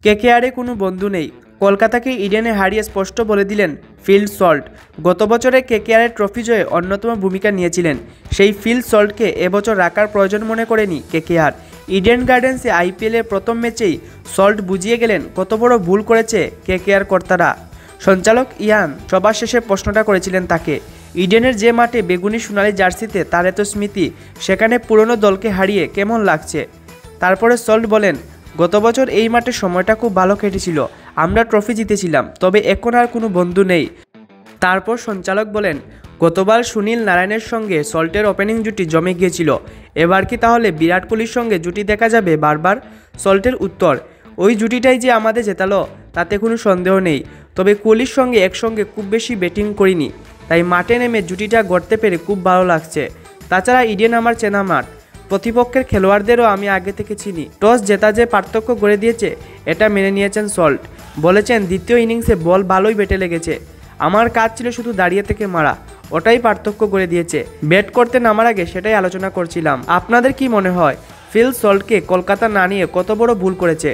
কেকেআরে কোনো বন্ধু নেই। কলকাতাকে ইডেনে হারিয়ে স্পষ্ট বলে দিলেন ফিল সল্ট। গত বছরে কেকেআরের ট্রফি জয়ে অন্যতম ভূমিকা নিয়েছিলেন। সেই ফিল সল্টকে এবছর রাখার প্রয়োজন মনে করেনি কেকেআর। ইডেন গার্ডেন্সে আইপিএলের প্রথম ম্যাচেই সল্ট বুঝিয়ে গেলেন কত বড় ভুল করেছে কেকেআর কর্তারা। সঞ্চালক ইয়ান সবার শেষে প্রশ্নটা করেছিলেন তাকে, ইডেনের যে মাঠে বেগুনি সোনালি জার্সিতে তার এত স্মৃতি, সেখানে পুরনো দলকে হারিয়ে কেমন লাগছে। তারপরে সল্ট বলেন, গত বছর এই মাঠে সময়টা খুব ভালো কেটেছিল, আমরা ট্রফি জিতেছিলাম, তবে এখন আর কোনো বন্ধু নেই। তারপর সঞ্চালক বলেন, গতবার সুনীল নারায়ণের সঙ্গে সল্টের ওপেনিং জুটি জমে গিয়েছিল, এবার কি তাহলে বিরাট কোহলির সঙ্গে জুটি দেখা যাবে বারবার? সল্টের উত্তর, ওই জুটিটাই যে আমাদের জেতালো তাতে কোনো সন্দেহ নেই, তবে কোহলির সঙ্গে একসঙ্গে খুব বেশি ব্যাটিং করিনি, তাই মাঠে নেমে জুটিটা গড়তে পেরে খুব ভালো লাগছে। তাছাড়া ইডেন আমার চেনা মাঠ, প্রতিপক্ষের খেলোয়াড়দেরও আমি আগে থেকে চিনি। টস জেতা যে পার্থক্য গড়ে দিয়েছে এটা মেনে নিয়েছেন সল্ট। বলেছেন, দ্বিতীয় ইনিংসে বল ভালোই বেটে লেগেছে, আমার কাজ ছিল শুধু দাঁড়িয়ে থেকে মারা, ওটাই পার্থক্য করে দিয়েছে। ব্যাট করতে নামার আগে সেটাই আলোচনা করছিলাম। আপনাদের কি মনে হয় ফিল সল্টকে কলকাতা না নিয়ে কত বড় ভুল করেছে?